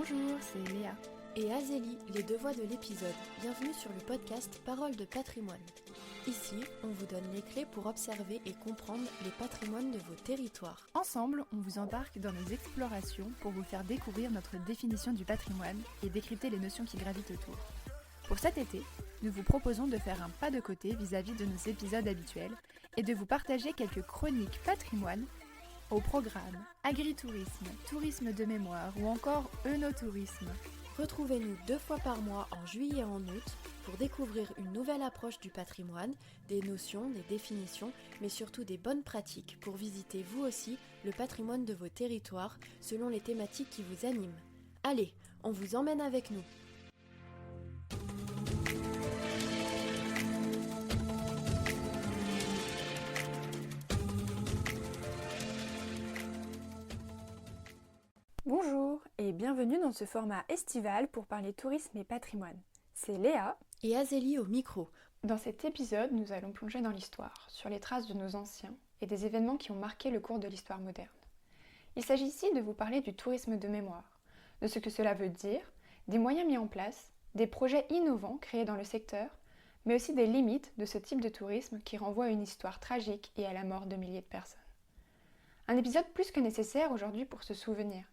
Bonjour, c'est Léa. Et Azélie, les deux voix de l'épisode. Bienvenue sur le podcast Paroles de patrimoine. Ici, on vous donne les clés pour observer et comprendre les patrimoines de vos territoires. Ensemble, on vous embarque dans nos explorations pour vous faire découvrir notre définition du patrimoine et décrypter les notions qui gravitent autour. Pour cet été, nous vous proposons de faire un pas de côté vis-à-vis de nos épisodes habituels et de vous partager quelques chroniques patrimoine au programme agritourisme, tourisme de mémoire ou encore œnotourisme. Retrouvez-nous 2 fois par mois en juillet et en août pour découvrir une nouvelle approche du patrimoine, des notions, des définitions, mais surtout des bonnes pratiques pour visiter vous aussi le patrimoine de vos territoires selon les thématiques qui vous animent. Allez, on vous emmène avec nous. Bonjour et bienvenue dans ce format estival pour parler tourisme et patrimoine. C'est Léa et Azélie au micro. Dans cet épisode, nous allons plonger dans l'histoire, sur les traces de nos anciens et des événements qui ont marqué le cours de l'histoire moderne. Il s'agit ici de vous parler du tourisme de mémoire, de ce que cela veut dire, des moyens mis en place, des projets innovants créés dans le secteur, mais aussi des limites de ce type de tourisme qui renvoie à une histoire tragique et à la mort de milliers de personnes. Un épisode plus que nécessaire aujourd'hui pour se souvenir.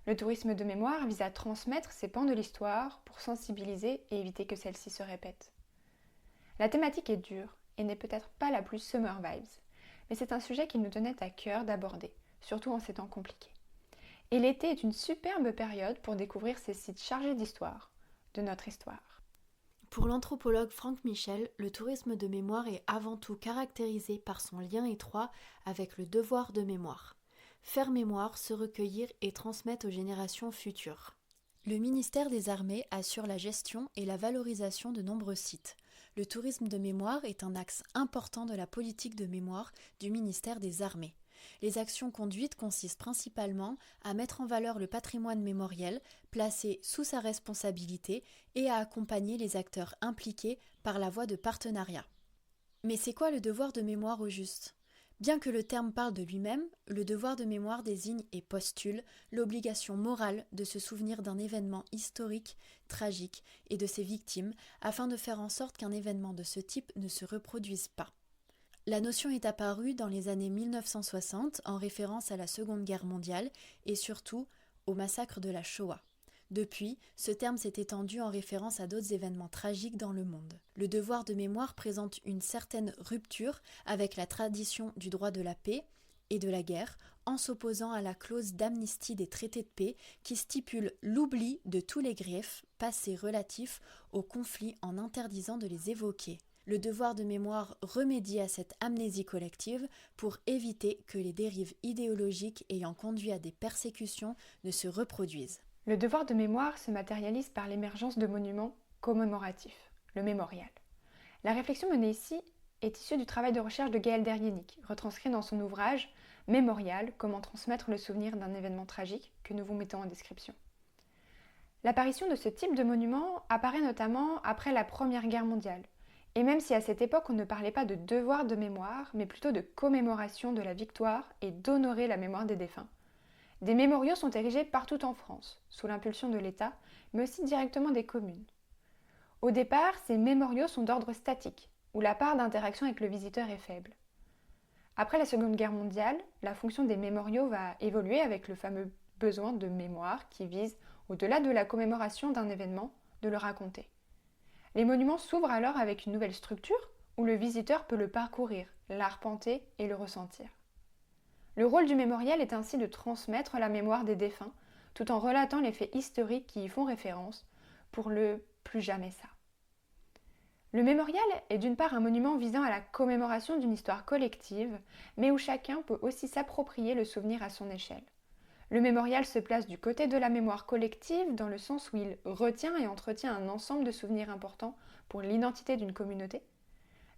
Le tourisme de mémoire vise à transmettre ces pans de l'histoire pour sensibiliser et éviter que celle-ci se répète. La thématique est dure et n'est peut-être pas la plus summer vibes, mais c'est un sujet qui nous tenait à cœur d'aborder, surtout en ces temps compliqués. Et l'été est une superbe période pour découvrir ces sites chargés d'histoire, de notre histoire. Pour l'anthropologue Franck Michel, le tourisme de mémoire est avant tout caractérisé par son lien étroit avec le devoir de mémoire. Faire mémoire, se recueillir et transmettre aux générations futures. Le ministère des Armées assure la gestion et la valorisation de nombreux sites. Le tourisme de mémoire est un axe important de la politique de mémoire du ministère des Armées. Les actions conduites consistent principalement à mettre en valeur le patrimoine mémoriel, placé sous sa responsabilité et à accompagner les acteurs impliqués par la voie de partenariat. Mais c'est quoi le devoir de mémoire au juste ? Bien que le terme parle de lui-même, le devoir de mémoire désigne et postule l'obligation morale de se souvenir d'un événement historique, tragique et de ses victimes afin de faire en sorte qu'un événement de ce type ne se reproduise pas. La notion est apparue dans les années 1960 en référence à la Seconde Guerre mondiale et surtout au massacre de la Shoah. Depuis, ce terme s'est étendu en référence à d'autres événements tragiques dans le monde. Le devoir de mémoire présente une certaine rupture avec la tradition du droit de la paix et de la guerre, en s'opposant à la clause d'amnistie des traités de paix qui stipule l'oubli de tous les griefs passés relatifs aux conflits en interdisant de les évoquer. Le devoir de mémoire remédie à cette amnésie collective pour éviter que les dérives idéologiques ayant conduit à des persécutions ne se reproduisent. Le devoir de mémoire se matérialise par l'émergence de monuments commémoratifs, le mémorial. La réflexion menée ici est issue du travail de recherche de Gaël Deryenich, retranscrit dans son ouvrage « Mémorial, comment transmettre le souvenir d'un événement tragique » que nous vous mettons en description. L'apparition de ce type de monument apparaît notamment après la Première Guerre mondiale, et même si à cette époque on ne parlait pas de devoir de mémoire, mais plutôt de commémoration de la victoire et d'honorer la mémoire des défunts, des mémoriaux sont érigés partout en France, sous l'impulsion de l'État, mais aussi directement des communes. Au départ, ces mémoriaux sont d'ordre statique, où la part d'interaction avec le visiteur est faible. Après la Seconde Guerre mondiale, la fonction des mémoriaux va évoluer avec le fameux besoin de mémoire qui vise, au-delà de la commémoration d'un événement, de le raconter. Les monuments s'ouvrent alors avec une nouvelle structure où le visiteur peut le parcourir, l'arpenter et le ressentir. Le rôle du mémorial est ainsi de transmettre la mémoire des défunts, tout en relatant les faits historiques qui y font référence, pour le « plus jamais ça ». Le mémorial est d'une part un monument visant à la commémoration d'une histoire collective, mais où chacun peut aussi s'approprier le souvenir à son échelle. Le mémorial se place du côté de la mémoire collective dans le sens où il retient et entretient un ensemble de souvenirs importants pour l'identité d'une communauté,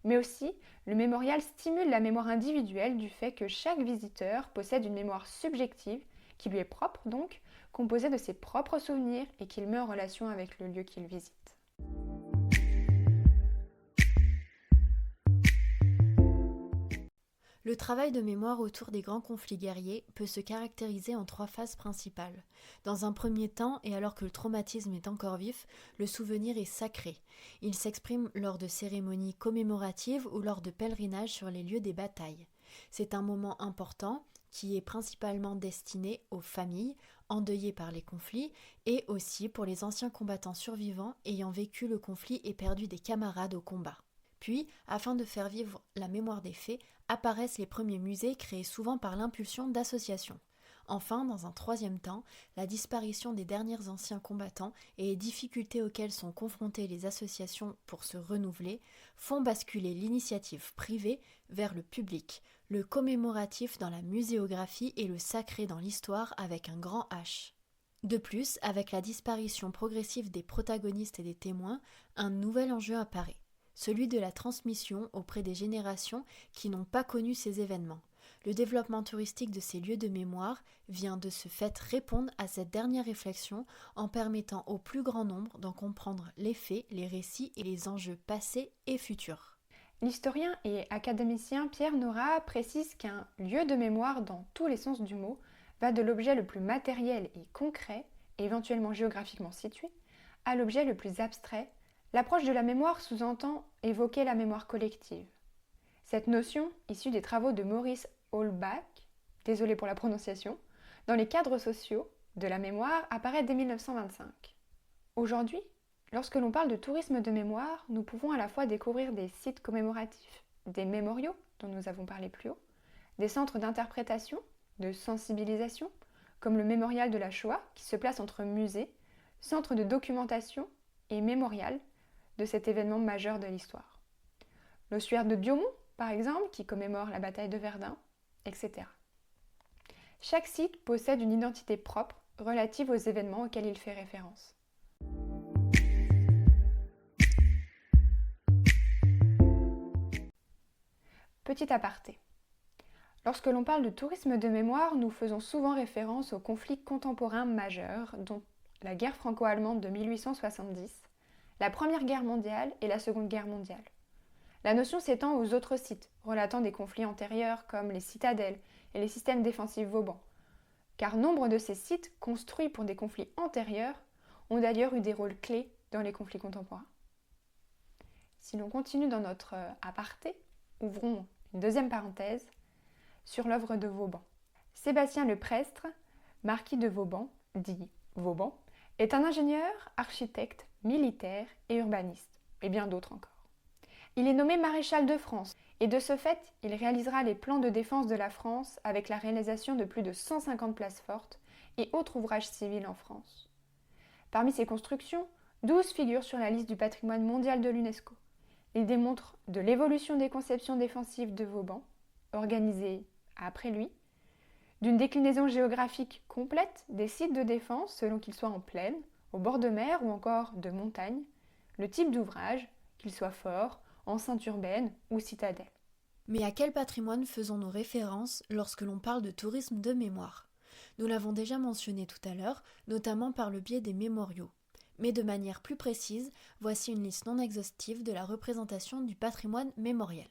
mais aussi, le mémorial stimule la mémoire individuelle du fait que chaque visiteur possède une mémoire subjective, qui lui est propre donc, composée de ses propres souvenirs et qu'il met en relation avec le lieu qu'il visite. Le travail de mémoire autour des grands conflits guerriers peut se caractériser en 3 phases principales. Dans un premier temps, et alors que le traumatisme est encore vif, le souvenir est sacré. Il s'exprime lors de cérémonies commémoratives ou lors de pèlerinages sur les lieux des batailles. C'est un moment important qui est principalement destiné aux familles endeuillées par les conflits et aussi pour les anciens combattants survivants ayant vécu le conflit et perdu des camarades au combat. Puis, afin de faire vivre la mémoire des faits, apparaissent les premiers musées créés souvent par l'impulsion d'associations. Enfin, dans un troisième temps, la disparition des derniers anciens combattants et les difficultés auxquelles sont confrontées les associations pour se renouveler font basculer l'initiative privée vers le public, le commémoratif dans la muséographie et le sacré dans l'histoire avec un grand H. De plus, avec la disparition progressive des protagonistes et des témoins, un nouvel enjeu apparaît, celui de la transmission auprès des générations qui n'ont pas connu ces événements. Le développement touristique de ces lieux de mémoire vient de ce fait répondre à cette dernière réflexion en permettant au plus grand nombre d'en comprendre les faits, les récits et les enjeux passés et futurs. L'historien et académicien Pierre Nora précise qu'un lieu de mémoire dans tous les sens du mot va de l'objet le plus matériel et concret, et éventuellement géographiquement situé, à l'objet le plus abstrait. L'approche de la mémoire sous-entend évoquer la mémoire collective. Cette notion, issue des travaux de Maurice Holbach, désolé pour la prononciation, dans les cadres sociaux de la mémoire apparaît dès 1925. Aujourd'hui, lorsque l'on parle de tourisme de mémoire, nous pouvons à la fois découvrir des sites commémoratifs, des mémoriaux dont nous avons parlé plus haut, des centres d'interprétation, de sensibilisation, comme le mémorial de la Shoah qui se place entre musée, centre de documentation et mémorial de cet événement majeur de l'histoire. L'ossuaire de Diomont, par exemple, qui commémore la bataille de Verdun, etc. Chaque site possède une identité propre relative aux événements auxquels il fait référence. Petit aparté. Lorsque l'on parle de tourisme de mémoire, nous faisons souvent référence aux conflits contemporains majeurs, dont la guerre franco-allemande de 1870, la Première Guerre mondiale et la Seconde Guerre mondiale. La notion s'étend aux autres sites, relatant des conflits antérieurs comme les citadelles et les systèmes défensifs vauban, car nombre de ces sites, construits pour des conflits antérieurs, ont d'ailleurs eu des rôles clés dans les conflits contemporains. Si l'on continue dans notre aparté, ouvrons une deuxième parenthèse sur l'œuvre de Vauban. Sébastien Le Prestre, marquis de Vauban, dit Vauban, est un ingénieur, architecte, militaire et urbaniste, et bien d'autres encore. Il est nommé maréchal de France et de ce fait, il réalisera les plans de défense de la France avec la réalisation de plus de 150 places fortes et autres ouvrages civils en France. Parmi ces constructions, 12 figurent sur la liste du patrimoine mondial de l'UNESCO. Il démontre de l'évolution des conceptions défensives de Vauban, organisées après lui, d'une déclinaison géographique complète des sites de défense selon qu'ils soient en plaine, au bord de mer ou encore de montagne, le type d'ouvrage, qu'il soit fort, enceinte urbaine ou citadelle. Mais à quel patrimoine faisons-nous référence lorsque l'on parle de tourisme de mémoire ? Nous l'avons déjà mentionné tout à l'heure, notamment par le biais des mémoriaux. Mais de manière plus précise, voici une liste non exhaustive de la représentation du patrimoine mémoriel.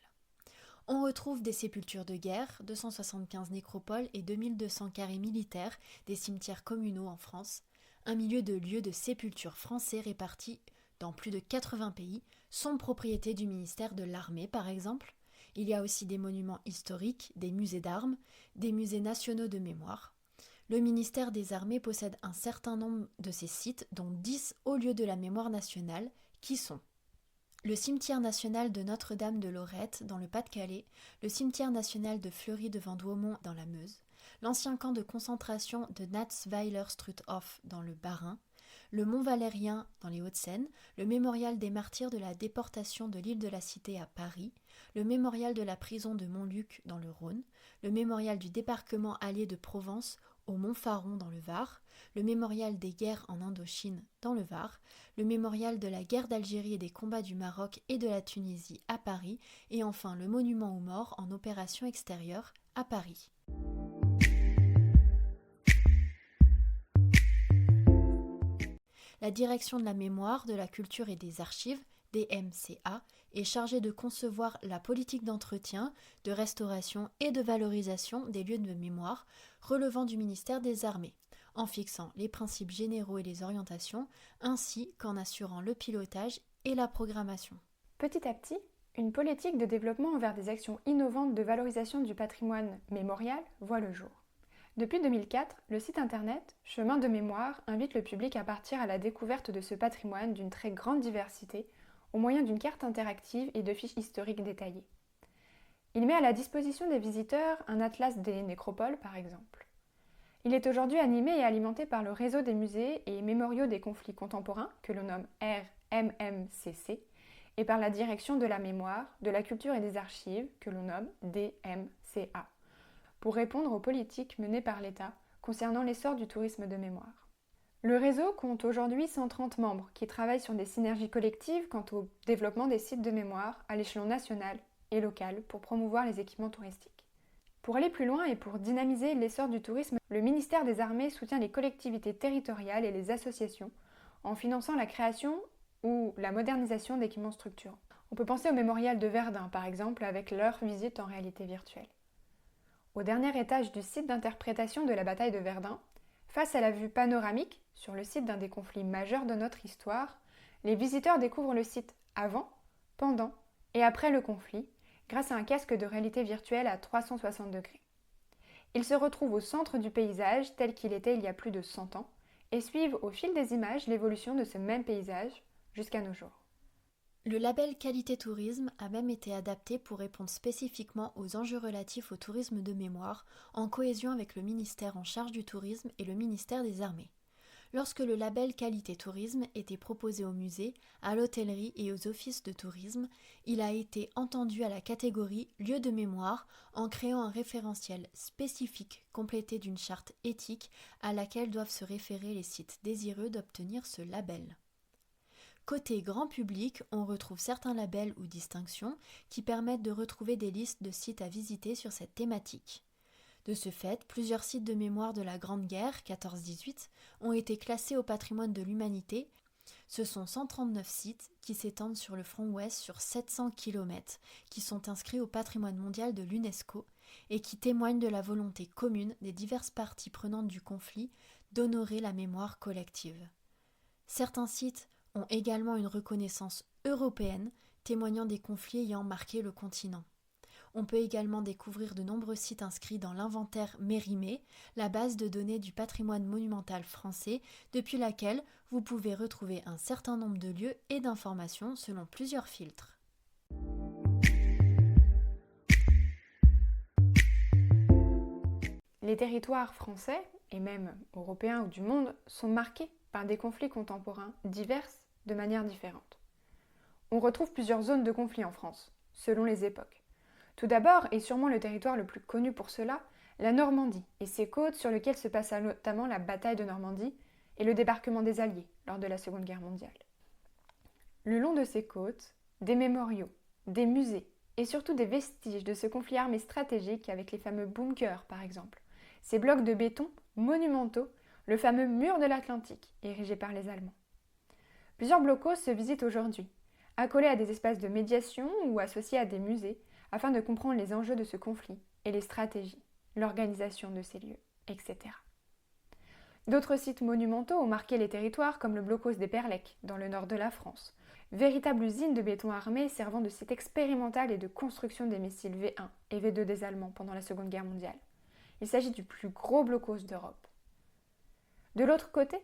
On retrouve des sépultures de guerre, 275 nécropoles et 2200 carrés militaires, des cimetières communaux en France, un milieu de lieux de sépulture français répartis dans plus de 80 pays, sont propriété du ministère de l'Armée par exemple. Il y a aussi des monuments historiques, des musées d'armes, des musées nationaux de mémoire. Le ministère des Armées possède un certain nombre de ces sites, dont 10 hauts lieux de la mémoire nationale, qui sont le cimetière national de Notre-Dame de Lorette dans le Pas-de-Calais, le cimetière national de Fleury-devant-Douaumont dans la Meuse, l'ancien camp de concentration de Natzweiler-Struthof dans le Bas-Rhin, le Mont Valérien dans les Hauts-de-Seine, le mémorial des martyrs de la déportation de l'île de la Cité à Paris, le mémorial de la prison de Montluc dans le Rhône, le mémorial du débarquement allié de Provence au Mont-Faron dans le Var, le mémorial des guerres en Indochine dans le Var, le mémorial de la guerre d'Algérie et des combats du Maroc et de la Tunisie à Paris, et enfin le monument aux morts en opération extérieure à Paris. La direction de la mémoire, de la culture et des archives, DMCA, est chargé de concevoir la politique d'entretien, de restauration et de valorisation des lieux de mémoire relevant du ministère des Armées, en fixant les principes généraux et les orientations, ainsi qu'en assurant le pilotage et la programmation. Petit à petit, une politique de développement vers des actions innovantes de valorisation du patrimoine mémorial voit le jour. Depuis 2004, le site internet Chemin de Mémoire invite le public à partir à la découverte de ce patrimoine d'une très grande diversité au moyen d'une carte interactive et de fiches historiques détaillées. Il met à la disposition des visiteurs un atlas des nécropoles par exemple. Il est aujourd'hui animé et alimenté par le réseau des musées et mémoriaux des conflits contemporains, que l'on nomme RMMCC, et par la direction de la mémoire, de la culture et des archives, que l'on nomme DMCA, pour répondre aux politiques menées par l'État concernant l'essor du tourisme de mémoire. Le réseau compte aujourd'hui 130 membres qui travaillent sur des synergies collectives quant au développement des sites de mémoire à l'échelon national et local pour promouvoir les équipements touristiques. Pour aller plus loin et pour dynamiser l'essor du tourisme, le ministère des Armées soutient les collectivités territoriales et les associations en finançant la création ou la modernisation d'équipements structurants. On peut penser au mémorial de Verdun par exemple avec leur visite en réalité virtuelle. Au dernier étage du site d'interprétation de la bataille de Verdun, face à la vue panoramique sur le site d'un des conflits majeurs de notre histoire, les visiteurs découvrent le site avant, pendant et après le conflit grâce à un casque de réalité virtuelle à 360 degrés. Ils se retrouvent au centre du paysage tel qu'il était il y a plus de 100 ans et suivent au fil des images l'évolution de ce même paysage jusqu'à nos jours. Le label Qualité Tourisme a même été adapté pour répondre spécifiquement aux enjeux relatifs au tourisme de mémoire, en cohésion avec le ministère en charge du tourisme et le ministère des Armées. Lorsque le label Qualité Tourisme était proposé aux musées, à l'hôtellerie et aux offices de tourisme, il a été entendu à la catégorie lieu de mémoire en créant un référentiel spécifique complété d'une charte éthique à laquelle doivent se référer les sites désireux d'obtenir ce label. Côté grand public, on retrouve certains labels ou distinctions qui permettent de retrouver des listes de sites à visiter sur cette thématique. De ce fait, plusieurs sites de mémoire de la Grande Guerre, 14-18, ont été classés au patrimoine de l'humanité. Ce sont 139 sites qui s'étendent sur le front ouest sur 700 km, qui sont inscrits au patrimoine mondial de l'UNESCO et qui témoignent de la volonté commune des diverses parties prenantes du conflit d'honorer la mémoire collective. Certains sites ont également une reconnaissance européenne, témoignant des conflits ayant marqué le continent. On peut également découvrir de nombreux sites inscrits dans l'inventaire Mérimée, la base de données du patrimoine monumental français, depuis laquelle vous pouvez retrouver un certain nombre de lieux et d'informations selon plusieurs filtres. Les territoires français, et même européens ou du monde, sont marqués par des conflits contemporains divers de manière différente. On retrouve plusieurs zones de conflit en France, selon les époques. Tout d'abord, et sûrement le territoire le plus connu pour cela, la Normandie et ses côtes sur lesquelles se passa notamment la bataille de Normandie et le débarquement des Alliés lors de la Seconde Guerre mondiale. Le long de ces côtes, des mémoriaux, des musées et surtout des vestiges de ce conflit armé stratégique avec les fameux bunkers par exemple, ces blocs de béton monumentaux, le fameux mur de l'Atlantique érigé par les Allemands. Plusieurs blocos se visitent aujourd'hui, accolés à des espaces de médiation ou associés à des musées, afin de comprendre les enjeux de ce conflit et les stratégies, l'organisation de ces lieux, etc. D'autres sites monumentaux ont marqué les territoires comme le blocos des Perlecs, dans le nord de la France, véritable usine de béton armé servant de site expérimental et de construction des missiles V1 et V2 des Allemands pendant la Seconde Guerre mondiale. Il s'agit du plus gros blocos d'Europe. De l'autre côté,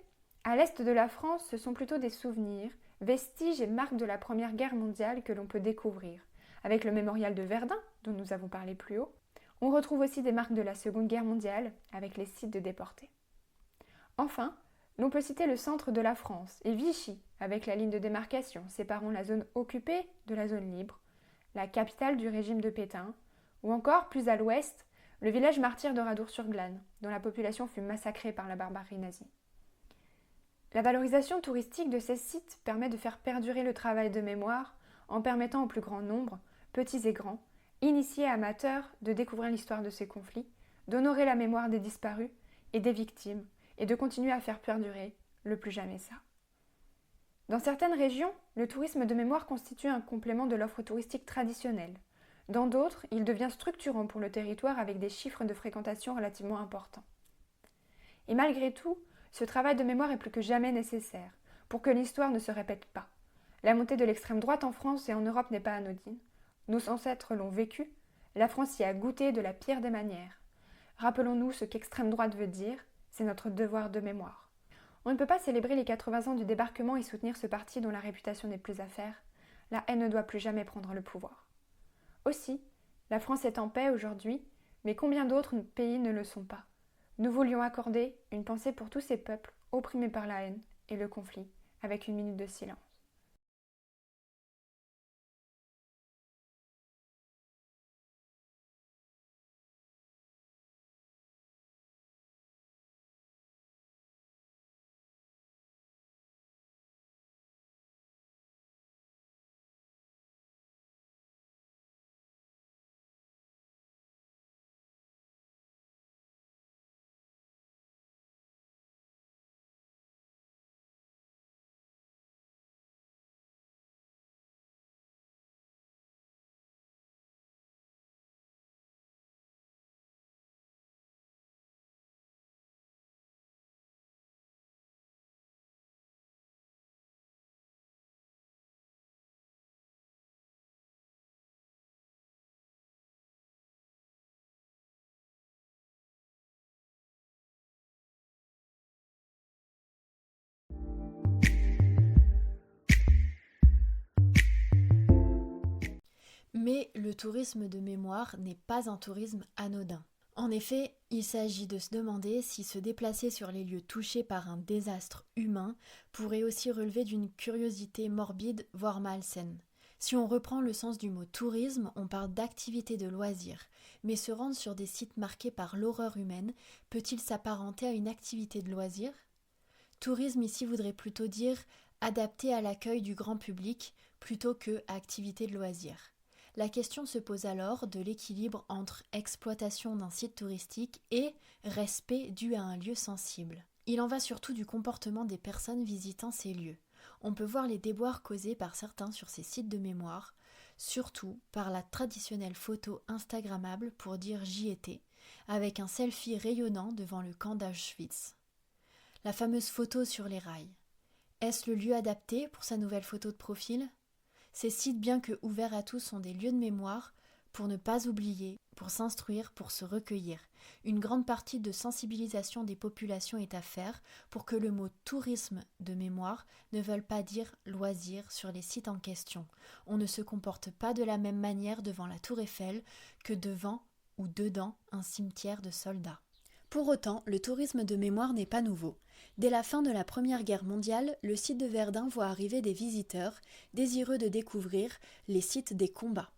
à l'est de la France, ce sont plutôt des souvenirs, vestiges et marques de la Première Guerre mondiale que l'on peut découvrir. Avec le mémorial de Verdun, dont nous avons parlé plus haut, on retrouve aussi des marques de la Seconde Guerre mondiale avec les sites de déportés. Enfin, l'on peut citer le centre de la France et Vichy, avec la ligne de démarcation séparant la zone occupée de la zone libre, la capitale du régime de Pétain, ou encore, plus à l'ouest, le village martyr de Radour-sur-Glane, dont la population fut massacrée par la barbarie nazie. La valorisation touristique de ces sites permet de faire perdurer le travail de mémoire en permettant au plus grand nombre, petits et grands, initiés et amateurs, de découvrir l'histoire de ces conflits, d'honorer la mémoire des disparus et des victimes, et de continuer à faire perdurer le plus jamais ça. Dans certaines régions, le tourisme de mémoire constitue un complément de l'offre touristique traditionnelle. Dans d'autres, il devient structurant pour le territoire avec des chiffres de fréquentation relativement importants. Et malgré tout, ce travail de mémoire est plus que jamais nécessaire pour que l'histoire ne se répète pas. La montée de l'extrême droite en France et en Europe n'est pas anodine. Nos ancêtres l'ont vécu, la France y a goûté de la pire des manières. Rappelons-nous ce qu'extrême droite veut dire, c'est notre devoir de mémoire. On ne peut pas célébrer les 80 ans du débarquement et soutenir ce parti dont la réputation n'est plus à faire. La haine ne doit plus jamais prendre le pouvoir. Aussi, la France est en paix aujourd'hui, mais combien d'autres pays ne le sont pas? Nous voulions accorder une pensée pour tous ces peuples opprimés par la haine et le conflit, avec une minute de silence. Mais le tourisme de mémoire n'est pas un tourisme anodin. En effet, il s'agit de se demander si se déplacer sur les lieux touchés par un désastre humain pourrait aussi relever d'une curiosité morbide, voire malsaine. Si on reprend le sens du mot tourisme, on parle d'activité de loisir, mais se rendre sur des sites marqués par l'horreur humaine peut-il s'apparenter à une activité de loisir ? Tourisme ici voudrait plutôt dire adapté à l'accueil du grand public plutôt que activité de loisir. La question se pose alors de l'équilibre entre exploitation d'un site touristique et respect dû à un lieu sensible. Il en va surtout du comportement des personnes visitant ces lieux. On peut voir les déboires causés par certains sur ces sites de mémoire, surtout par la traditionnelle photo instagrammable pour dire j'y étais, avec un selfie rayonnant devant le camp d'Auschwitz. La fameuse photo sur les rails. Est-ce le lieu adapté pour sa nouvelle photo de profil ? Ces sites, bien que ouverts à tous, sont des lieux de mémoire pour ne pas oublier, pour s'instruire, pour se recueillir. Une grande partie de sensibilisation des populations est à faire pour que le mot tourisme de mémoire ne veuille pas dire loisir sur les sites en question. On ne se comporte pas de la même manière devant la Tour Eiffel que devant ou dedans un cimetière de soldats. Pour autant, le tourisme de mémoire n'est pas nouveau. Dès la fin de la Première Guerre mondiale, le site de Verdun voit arriver des visiteurs désireux de découvrir les sites des combats.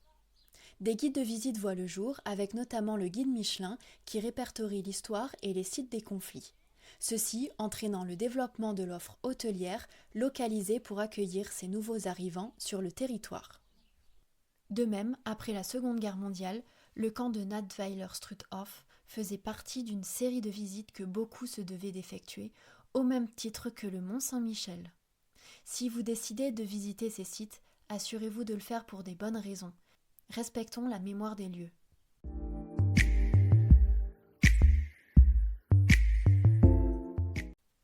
Des guides de visite voient le jour, avec notamment le guide Michelin qui répertorie l'histoire et les sites des conflits. Ceci entraînant le développement de l'offre hôtelière localisée pour accueillir ces nouveaux arrivants sur le territoire. De même, après la Seconde Guerre mondiale, le camp de Nathweiler-Struthof faisait partie d'une série de visites que beaucoup se devaient d'effectuer, au même titre que le Mont Saint-Michel. Si vous décidez de visiter ces sites, assurez-vous de le faire pour des bonnes raisons. Respectons la mémoire des lieux.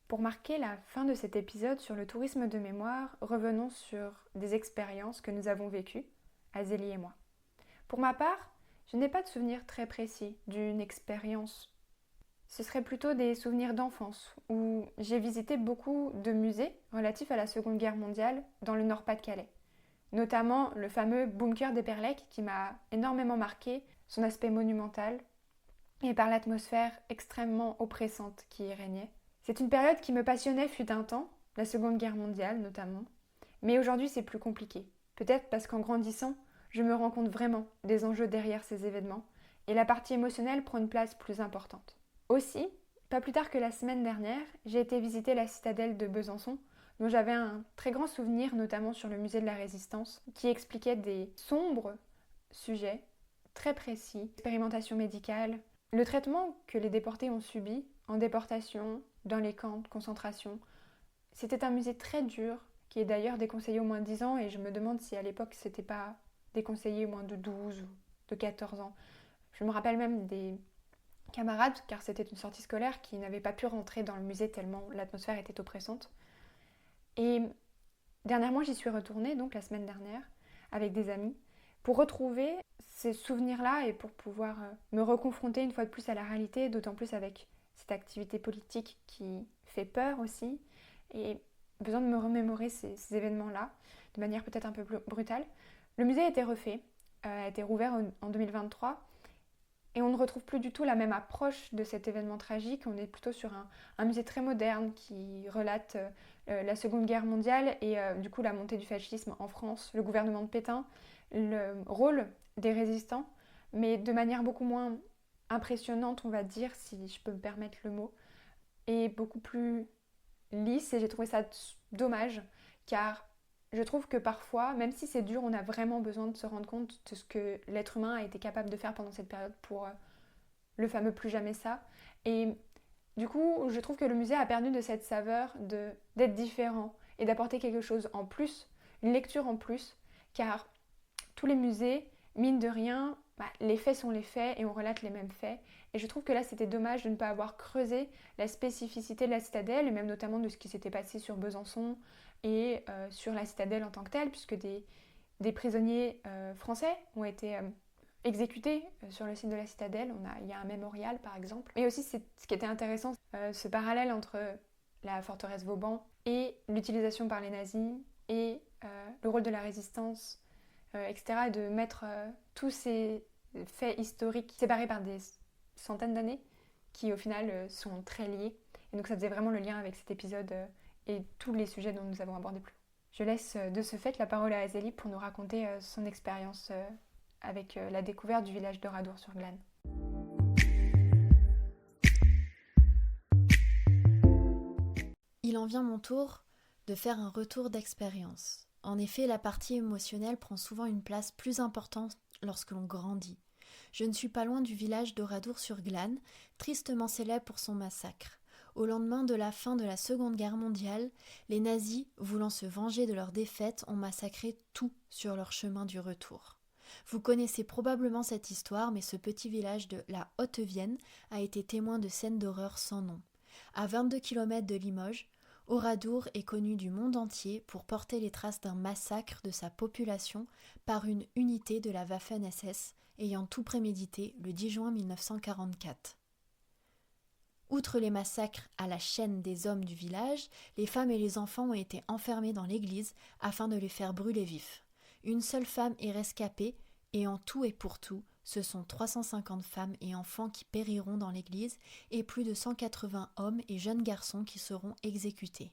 Pour marquer la fin de cet épisode sur le tourisme de mémoire, revenons sur des expériences que nous avons vécues, Azélie et moi. Pour ma part, je n'ai pas de souvenir très précis d'une expérience. Ce serait plutôt des souvenirs d'enfance, où j'ai visité beaucoup de musées relatifs à la Seconde Guerre mondiale dans le Nord-Pas-de-Calais. Notamment le fameux bunker d'Eperlec qui m'a énormément marqué, son aspect monumental, et par l'atmosphère extrêmement oppressante qui y régnait. C'est une période qui me passionnait fut un temps, la Seconde Guerre mondiale notamment, mais aujourd'hui c'est plus compliqué. Peut-être parce qu'en grandissant, je me rends compte vraiment des enjeux derrière ces événements, et la partie émotionnelle prend une place plus importante. Aussi, pas plus tard que la semaine dernière, j'ai été visiter la citadelle de Besançon, dont j'avais un très grand souvenir, notamment sur le musée de la Résistance, qui expliquait des sombres sujets très précis, expérimentation médicale, le traitement que les déportés ont subi en déportation, dans les camps de concentration. C'était un musée très dur qui est d'ailleurs déconseillé au moins de 10 ans, et je me demande si à l'époque c'était pas déconseillé au moins de 12 ou de 14 ans. Je me rappelle même des camarades, car c'était une sortie scolaire, qui n'avaient pas pu rentrer dans le musée tellement l'atmosphère était oppressante. Et dernièrement, j'y suis retournée, donc la semaine dernière, avec des amis, pour retrouver ces souvenirs-là et pour pouvoir me reconfronter une fois de plus à la réalité, d'autant plus avec cette activité politique qui fait peur aussi, et besoin de me remémorer ces événements-là, de manière peut-être un peu plus brutale. Le musée a été refait, a été rouvert en 2023, et on ne retrouve plus du tout la même approche de cet événement tragique. On est plutôt sur un musée très moderne qui relate la Seconde Guerre mondiale et du coup la montée du fascisme en France, le gouvernement de Pétain, le rôle des résistants, mais de manière beaucoup moins impressionnante, on va dire, si je peux me permettre le mot, et beaucoup plus lisse. Et j'ai trouvé ça dommage, car je trouve que parfois, même si c'est dur, on a vraiment besoin de se rendre compte de ce que l'être humain a été capable de faire pendant cette période pour le fameux plus jamais ça. Et du coup, je trouve que le musée a perdu de cette saveur d'être différent et d'apporter quelque chose en plus, une lecture en plus, car tous les musées, mine de rien, les faits sont les faits et on relate les mêmes faits. Et je trouve que là, c'était dommage de ne pas avoir creusé la spécificité de la citadelle, et même notamment de ce qui s'était passé sur Besançon et sur la citadelle en tant que telle, puisque des prisonniers français ont été exécutés sur le site de la citadelle. Il y a un mémorial, par exemple. Et aussi, ce qui était intéressant, ce parallèle entre la forteresse Vauban et l'utilisation par les nazis et le rôle de la résistance, etc., et de mettre tous ces faits historiques séparés par des centaines d'années qui au final sont très liés. Et donc ça faisait vraiment le lien avec cet épisode et tous les sujets dont nous avons abordé plus. Je laisse de ce fait la parole à Azélie pour nous raconter son expérience avec la découverte du village de Radour-sur-Glane. Il en vient mon tour de faire un retour d'expérience. En effet, la partie émotionnelle prend souvent une place plus importante lorsque l'on grandit. Je ne suis pas loin du village d'Oradour-sur-Glane, tristement célèbre pour son massacre. Au lendemain de la fin de la Seconde Guerre mondiale, les nazis, voulant se venger de leur défaite, ont massacré tout sur leur chemin du retour. Vous connaissez probablement cette histoire, mais ce petit village de la Haute-Vienne a été témoin de scènes d'horreur sans nom. À 22 km de Limoges, Oradour est connu du monde entier pour porter les traces d'un massacre de sa population par une unité de la Waffen-SS ayant tout prémédité le 10 juin 1944. Outre les massacres à la chaîne des hommes du village, les femmes et les enfants ont été enfermés dans l'église afin de les faire brûler vifs. Une seule femme est rescapée et en tout et pour tout, ce sont 350 femmes et enfants qui périront dans l'église et plus de 180 hommes et jeunes garçons qui seront exécutés.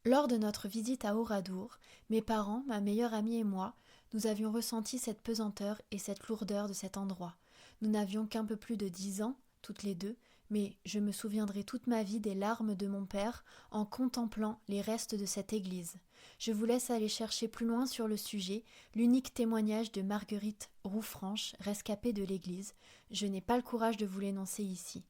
Lors de notre visite à Oradour, mes parents, ma meilleure amie et moi, nous avions ressenti cette pesanteur et cette lourdeur de cet endroit. Nous n'avions qu'un peu plus de 10 ans, toutes les deux, mais je me souviendrai toute ma vie des larmes de mon père en contemplant les restes de cette église. Je vous laisse aller chercher plus loin sur le sujet l'unique témoignage de Marguerite Roufranche, rescapée de l'église. Je n'ai pas le courage de vous l'énoncer ici.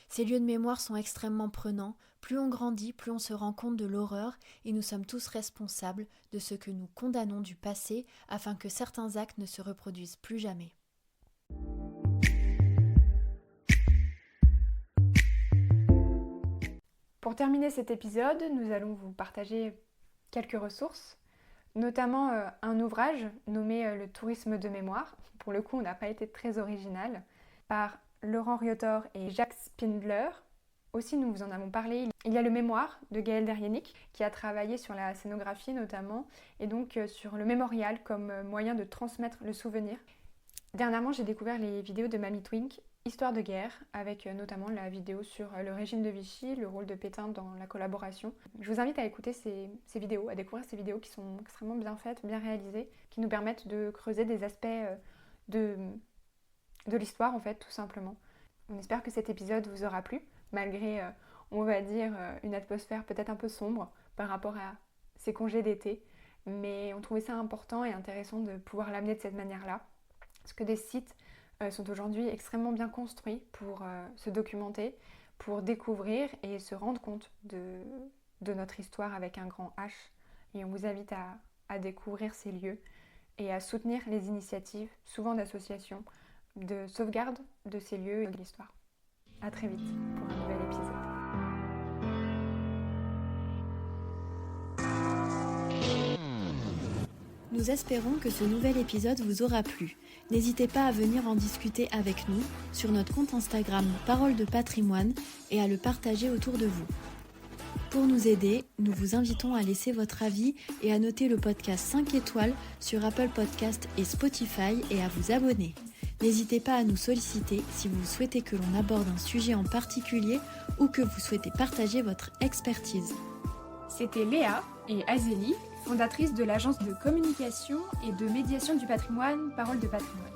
Ces lieux de mémoire sont extrêmement prenants. Plus on grandit, plus on se rend compte de l'horreur et nous sommes tous responsables de ce que nous condamnons du passé afin que certains actes ne se reproduisent plus jamais. Pour terminer cet épisode, nous allons vous partager quelques ressources, notamment un ouvrage nommé Le tourisme de mémoire. Pour le coup, on n'a pas été très original, par Laurent Riotor et Jacques Spindler. Aussi, nous vous en avons parlé. Il y a le mémoire de Gaël Deryennik qui a travaillé sur la scénographie notamment et donc sur le mémorial comme moyen de transmettre le souvenir. Dernièrement, j'ai découvert les vidéos de Mamie Twink, Histoire de guerre, avec notamment la vidéo sur le régime de Vichy, le rôle de Pétain dans la collaboration. Je vous invite à écouter ces vidéos, à découvrir ces vidéos qui sont extrêmement bien faites, bien réalisées, qui nous permettent de creuser des aspects de l'histoire en fait, tout simplement. On espère que cet épisode vous aura plu, malgré, on va dire, une atmosphère peut-être un peu sombre par rapport à ces congés d'été, mais on trouvait ça important et intéressant de pouvoir l'amener de cette manière-là, parce que des sites sont aujourd'hui extrêmement bien construits pour se documenter, pour découvrir et se rendre compte de notre histoire avec un grand H et on vous invite à découvrir ces lieux et à soutenir les initiatives, souvent d'associations, de sauvegarde de ces lieux et de l'histoire. À très vite pour un nouvel épisode. Nous espérons que ce nouvel épisode vous aura plu. N'hésitez pas à venir en discuter avec nous sur notre compte Instagram Parole de Patrimoine et à le partager autour de vous. Pour nous aider, nous vous invitons à laisser votre avis et à noter le podcast 5 étoiles sur Apple Podcast et Spotify et à vous abonner. N'hésitez pas à nous solliciter si vous souhaitez que l'on aborde un sujet en particulier ou que vous souhaitez partager votre expertise. C'était Léa et Azélie, fondatrices de l'agence de communication et de médiation du patrimoine Parole de Patrimoine.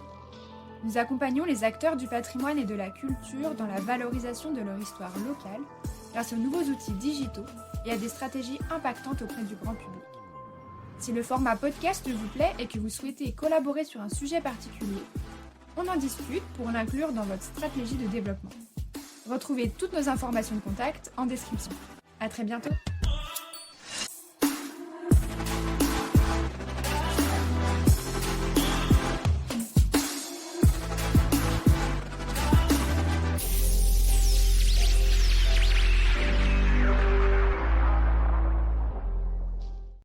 Nous accompagnons les acteurs du patrimoine et de la culture dans la valorisation de leur histoire locale grâce aux nouveaux outils digitaux et à des stratégies impactantes auprès du grand public. Si le format podcast vous plaît et que vous souhaitez collaborer sur un sujet particulier, on en discute pour l'inclure dans votre stratégie de développement. Retrouvez toutes nos informations de contact en description. À très bientôt!